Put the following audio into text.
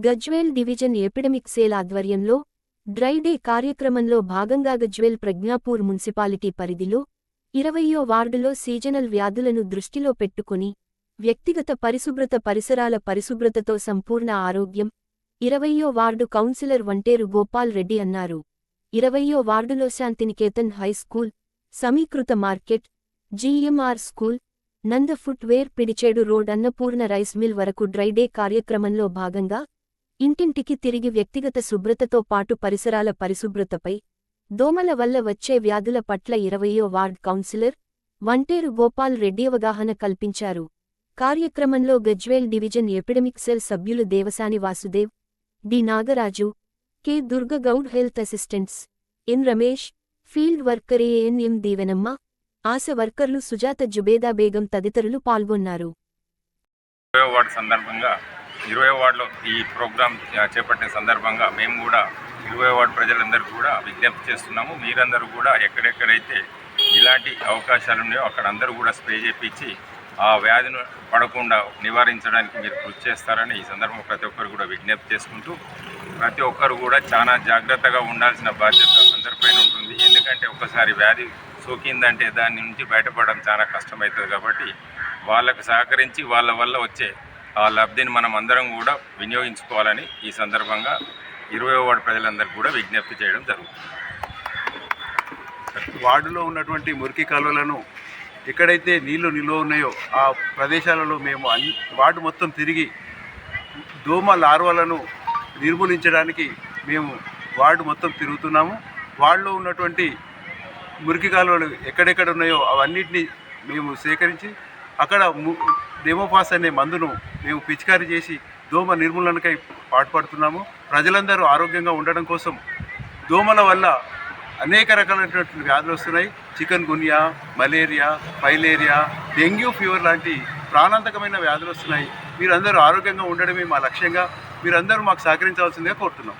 Gajwel division epidemic sale ఆధ్వర్యంలో dry day కార్యక్రమంలో భాగంగా గజ్వేల్ ప్రజ్ఞాపూర్ మున్సిపాలిటీ పరిధిలో 20వ వార్డులో సీజనల్ వ్యాధులను దృష్టిలో పెట్టుకుని వ్యక్తిగత పరిశుభ్రత పరిసరాల పరిశుభ్రతతో సంపూర్ణ ఆరోగ్యం 20వ వార్డు కౌన్సిలర్ వంటేరు గోపాల్ రెడ్డి అన్నారు. 20వ వార్డులో శాంతినికేతన్ హైస్కూల్, సమీకృత market, GMR school, Nanda footwear Pidichedu road Annapurna rice mill వరకు డ్రై డే కార్యక్రమంలో భాగంగా ఇంటింటికి తిరిగి వ్యక్తిగత శుభ్రతతో పాటు పరిసరాల పరిశుభ్రతపై, దోమల వల్ల వచ్చే వ్యాధుల పట్ల 20వ వార్డ్ కౌన్సిలర్ వంటేరు గోపాల్ రెడ్డి అవగాహన కల్పించారు. కార్యక్రమంలో గజ్వేల్ డివిజన్ ఎపిడమిక్ సెల్ సభ్యులు Devasani Vasudev, D Nagaraju, K Durgagoud, health assistants N Ramesh, field worker ANM Deevenamma, Asha వర్కర్లు సుజాత, జుబేదా బేగం తదితరులు పాల్గొన్నారు. 20వ వార్డు సందర్భంగా 20వ వార్డులో ఈ ప్రోగ్రాం చేపట్టిన సందర్భంగా మేము కూడా 20వ వార్డు ప్రజలందరూ కూడా విజ్ఞప్తి చేస్తున్నాము. మీరందరూ కూడా ఎక్కడెక్కడైతే ఇలాంటి అవకాశాలు ఉన్నాయో అక్కడ అందరూ కూడా స్ప్రే చేయించి ఆ వ్యాధిని పడకుండా నివారించడానికి మీరు కృషి చేస్తారని ఈ సందర్భంగా ప్రతి ఒక్కరు కూడా విజ్ఞప్తి చేసుకుంటూ, ప్రతి ఒక్కరు కూడా చాలా జాగ్రత్తగా ఉండాల్సిన బాధ్యత అందరిపైన ఉంటుంది. ఎందుకంటే ఒక్కసారి వ్యాధి సోకిందంటే దాని నుంచి బయటపడడం చాలా కష్టమవుతుంది. కాబట్టి వాళ్ళకు సహకరించి వాళ్ళ వల్ల వచ్చే ఆ లబ్ధిని మనం అందరం కూడా వినియోగించుకోవాలని ఈ సందర్భంగా 20వ వార్డు ప్రజలందరికీ కూడా విజ్ఞప్తి చేయడం జరుగుతుంది. వార్డులో ఉన్నటువంటి మురికి కాలువలను ఎక్కడైతే నీళ్లు నిల్వ ఉన్నాయో ఆ ప్రదేశాలలో మేము వార్డు మొత్తం తిరిగి దోమ లార్వాలను నిర్మూలించడానికి మేము వార్డు మొత్తం తిరుగుతున్నాము. వార్డులో ఉన్నటువంటి మురికి కాలువలు ఎక్కడెక్కడ ఉన్నాయో అవన్నిటిని మేము సేకరించి అక్కడ డెమోపాస్ అనే మందును మేము పిచికారీ చేసి దోమ నిర్మూలనకై పాటుపడుతున్నాము. ప్రజలందరూ ఆరోగ్యంగా ఉండడం కోసం దోమల వల్ల అనేక రకాలైనటువంటి వ్యాధులు వస్తున్నాయి. Chikungunya, malaria, filaria, dengue fever లాంటి ప్రాణాంతకమైన వ్యాధులు వస్తున్నాయి. మీరందరూ ఆరోగ్యంగా ఉండడమే మా లక్ష్యంగా. మీరందరూ మాకు సహకరించాల్సిందిగా కోరుతున్నాం.